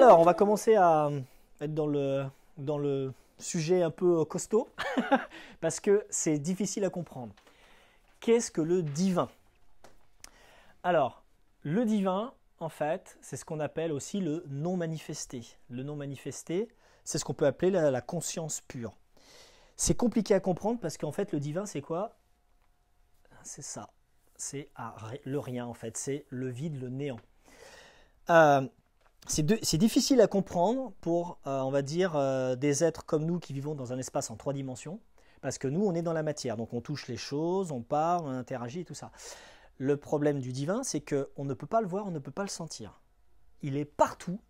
Alors, on va commencer à être dans le sujet un peu costaud, parce que c'est difficile à comprendre. Qu'est-ce que le divin? Alors, le divin, en fait, c'est ce qu'on appelle aussi le non manifesté. Le non manifesté, c'est ce qu'on peut appeler la conscience pure. C'est compliqué à comprendre parce qu'en fait, le divin, c'est quoi? C'est ça. C'est le rien, en fait. C'est le vide, le néant. C'est difficile à comprendre pour, on va dire, des êtres comme nous qui vivons dans un espace en 3 dimensions, parce que nous, on est dans la matière, donc on touche les choses, on parle, on interagit et tout ça. Le problème du divin, c'est qu'on ne peut pas le voir, on ne peut pas le sentir. Il est partout,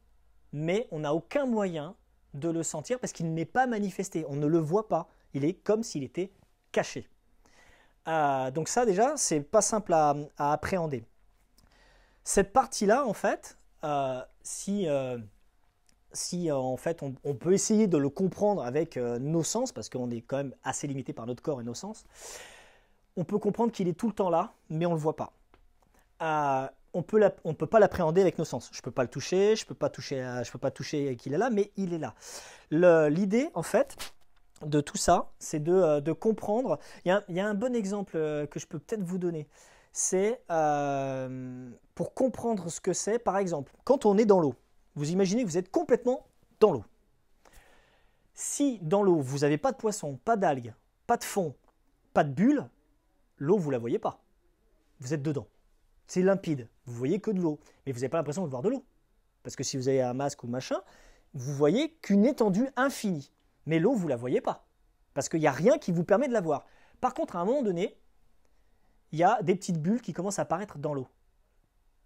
mais on n'a aucun moyen de le sentir parce qu'il n'est pas manifesté, on ne le voit pas, il est comme s'il était caché. Donc ça, déjà, c'est pas simple à appréhender. Cette partie-là, en fait, si en fait on peut essayer de le comprendre avec nos sens, parce qu'on est quand même assez limité par notre corps et nos sens, on peut comprendre qu'il est tout le temps là, mais on ne le voit pas. On ne peut pas l'appréhender avec nos sens. Je ne peux pas le toucher, je ne peux pas toucher qu'il est là, mais il est là. L'idée, en fait, de tout ça, c'est de comprendre. Il y a un bon exemple que je peux peut-être vous donner. C'est pour comprendre ce que c'est, par exemple, quand on est dans l'eau. Vous imaginez que vous êtes complètement dans l'eau. Si dans l'eau, vous n'avez pas de poisson, pas d'algues, pas de fond, pas de bulles, l'eau, vous ne la voyez pas. Vous êtes dedans. C'est limpide. Vous voyez que de l'eau. Mais vous n'avez pas l'impression de voir de l'eau. Parce que si vous avez un masque ou machin, vous voyez qu'une étendue infinie. Mais l'eau, vous ne la voyez pas. Parce qu'il n'y a rien qui vous permet de la voir. Par contre, à un moment donné, il y a des petites bulles qui commencent à apparaître dans l'eau.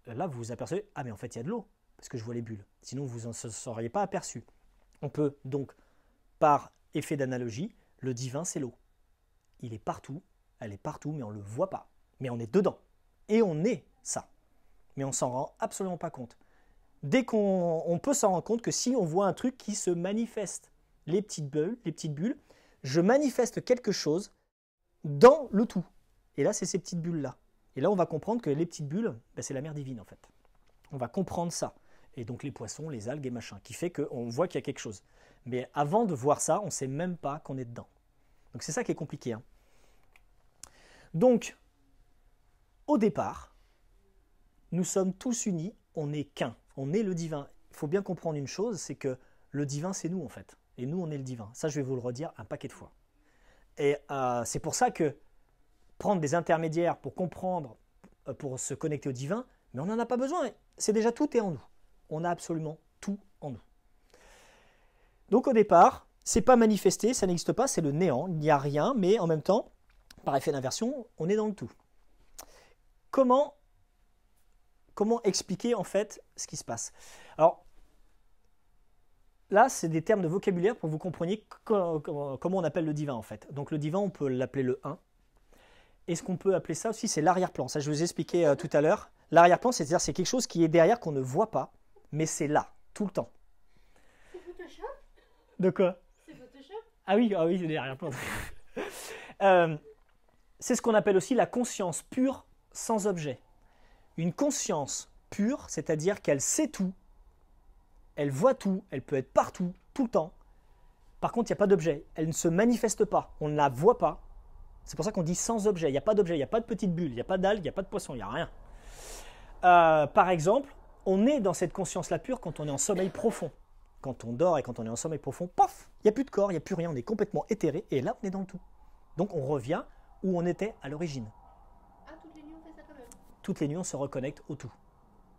Là, vous vous apercevez, ah mais en fait, il y a de l'eau. Parce que je vois les bulles. Sinon, vous n'en seriez pas aperçu. On peut donc, par effet d'analogie, le divin, c'est l'eau. Il est partout, elle est partout, mais on ne le voit pas. Mais on est dedans. Et on est ça. Mais on ne s'en rend absolument pas compte. Dès qu'on peut s'en rendre compte que si on voit un truc qui se manifeste, les petites bulles, je manifeste quelque chose dans le tout. Et là, c'est ces petites bulles-là. Et là, on va comprendre que les petites bulles, c'est la mère divine, en fait. On va comprendre ça. Et donc les poissons, les algues et machin, qui fait qu'on voit qu'il y a quelque chose. Mais avant de voir ça, on ne sait même pas qu'on est dedans. Donc c'est ça qui est compliqué. Donc, au départ, nous sommes tous unis, on n'est qu'un, on est le divin. Il faut bien comprendre une chose, c'est que le divin, c'est nous en fait. Et nous, on est le divin. Ça, je vais vous le redire un paquet de fois. Et c'est pour ça que prendre des intermédiaires pour comprendre, pour se connecter au divin, mais on n'en a pas besoin. C'est déjà tout est en nous. On a absolument tout en nous. Donc au départ, c'est pas manifesté, ça n'existe pas, c'est le néant, il n'y a rien, mais en même temps, par effet d'inversion, on est dans le tout. Comment expliquer en fait ce qui se passe? Alors, là, c'est des termes de vocabulaire pour que vous compreniez comment on appelle le divin en fait. Donc le divin, on peut l'appeler le 1. Et ce qu'on peut appeler ça aussi, c'est l'arrière-plan. Ça, je vous ai expliqué tout à l'heure. L'arrière-plan, c'est-à-dire c'est quelque chose qui est derrière qu'on ne voit pas, mais c'est là, tout le temps. C'est Photoshop? De quoi? C'est Photoshop? Ah oui, c'est l'arrière-plan. C'est ce qu'on appelle aussi la conscience pure sans objet. Une conscience pure, c'est-à-dire qu'elle sait tout, elle voit tout, elle peut être partout, tout le temps. Par contre, il n'y a pas d'objet. Elle ne se manifeste pas, on ne la voit pas. C'est pour ça qu'on dit sans objet. Il n'y a pas d'objet, il n'y a pas de petite bulle, il n'y a pas d'algues, il n'y a pas de poisson, il n'y a rien. Par exemple, on est dans cette conscience-là pure quand on est en sommeil profond. Quand on dort et quand on est en sommeil profond, paf, il n'y a plus de corps, il n'y a plus rien, on est complètement éthéré et là, on est dans le tout. Donc, on revient où on était à l'origine. Ah, toutes les nuits on fait ça quand même. Toutes les nuits, on se reconnecte au tout.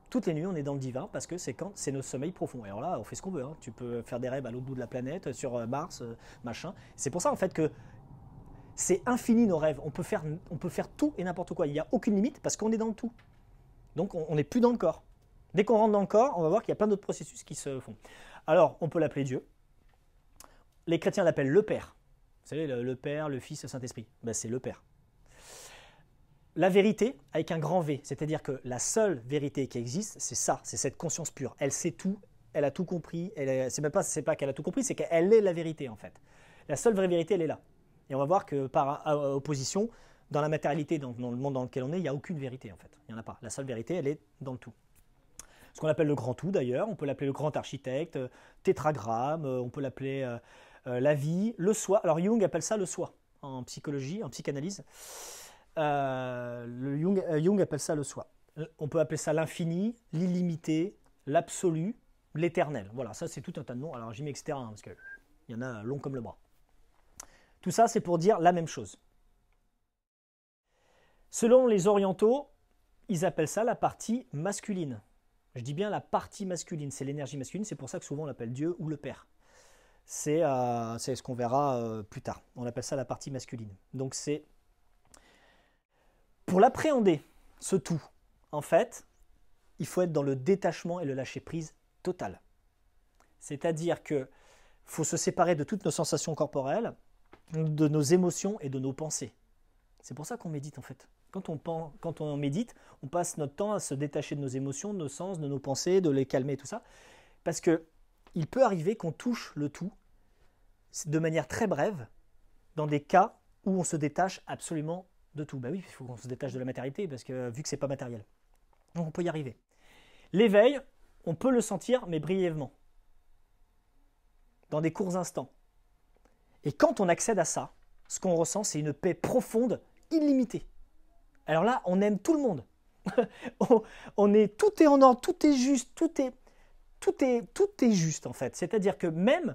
Toutes les nuits, on est dans le divin parce que c'est notre sommeil profond. Et alors là, on fait ce qu'on veut. Tu peux faire des rêves à l'autre bout de la planète, sur Mars, machin. C'est pour ça, en fait, que c'est infini nos rêves. On peut faire tout et n'importe quoi. Il n'y a aucune limite parce qu'on est dans le tout. Donc, on n'est plus dans le corps. Dès qu'on rentre dans le corps, on va voir qu'il y a plein d'autres processus qui se font. Alors, on peut l'appeler Dieu. Les chrétiens l'appellent le Père. Vous savez, le Père, le Fils, le Saint-Esprit. C'est le Père. La vérité avec un grand V, c'est-à-dire que la seule vérité qui existe, c'est ça, c'est cette conscience pure. Elle sait tout, elle a tout compris. C'est pas qu'elle a tout compris, c'est qu'elle est la vérité en fait. La seule vraie vérité, elle est là. Et on va voir que par opposition, dans la matérialité, dans le monde dans lequel on est, il n'y a aucune vérité en fait. Il n'y en a pas. La seule vérité, elle est dans le tout. ce qu'on appelle le grand tout d'ailleurs, on peut l'appeler le grand architecte, tétragramme, on peut l'appeler la vie, le soi. Alors Jung appelle ça le soi en psychologie, en psychanalyse. Jung appelle ça le soi. On peut appeler ça l'infini, l'illimité, l'absolu, l'éternel. Voilà, ça c'est tout un tas de noms. Alors j'y mets etc. Parce qu'il y en a long comme le bras. Tout ça c'est pour dire la même chose. Selon les orientaux, ils appellent ça la partie masculine. Je dis bien la partie masculine, c'est l'énergie masculine, c'est pour ça que souvent on l'appelle Dieu ou le Père. C'est ce qu'on verra plus tard. On appelle ça la partie masculine. Donc c'est pour l'appréhender, ce tout, en fait, il faut être dans le détachement et le lâcher-prise total. C'est-à-dire qu'il faut se séparer de toutes nos sensations corporelles, de nos émotions et de nos pensées. C'est pour ça qu'on médite en fait. Quand on médite, on passe notre temps à se détacher de nos émotions, de nos sens, de nos pensées, de les calmer, tout ça. Parce qu'il peut arriver qu'on touche le tout de manière très brève, dans des cas où on se détache absolument de tout. Ben oui, il faut qu'on se détache de la matérialité, parce que vu que ce n'est pas matériel. Donc on peut y arriver. L'éveil, on peut le sentir, mais brièvement. Dans des courts instants. Et quand on accède à ça, ce qu'on ressent, c'est une paix profonde, illimitée. Alors là, on aime tout le monde. Tout est en ordre, tout est juste, tout est juste en fait. C'est-à-dire que même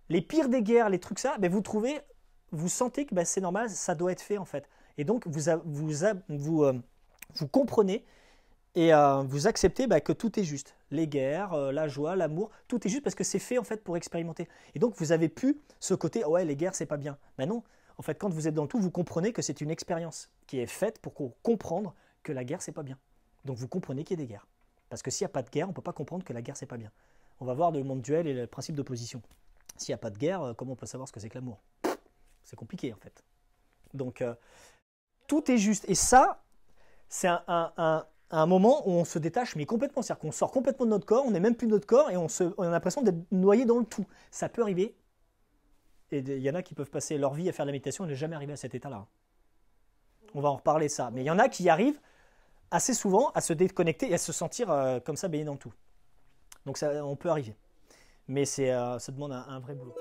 les pires des guerres, les trucs ça, ben vous sentez que ben c'est normal, ça doit être fait en fait. Et donc vous comprenez et vous acceptez ben, que tout est juste. Les guerres, la joie, l'amour, tout est juste parce que c'est fait en fait pour expérimenter. Et donc vous avez plus ce côté ouais les guerres c'est pas bien. Ben non. En fait, quand vous êtes dans le tout, vous comprenez que c'est une expérience qui est faite pour comprendre que la guerre, c'est pas bien. Donc vous comprenez qu'il y a des guerres. Parce que s'il n'y a pas de guerre, on ne peut pas comprendre que la guerre, c'est pas bien. On va voir le monde duel et le principe d'opposition. S'il n'y a pas de guerre, comment on peut savoir ce que c'est que l'amour? C'est compliqué, en fait. Donc, tout est juste. Et ça, c'est un moment où on se détache, mais complètement. C'est-à-dire qu'on sort complètement de notre corps, on n'est même plus de notre corps, et on a l'impression d'être noyé dans le tout. Ça peut arriver. Et il y en a qui peuvent passer leur vie à faire de la méditation et ne jamais arriver à cet état-là. On va en reparler ça. Mais il y en a qui arrivent assez souvent à se déconnecter et à se sentir comme ça baigné dans le tout. Donc ça, on peut arriver. Mais ça demande un vrai boulot.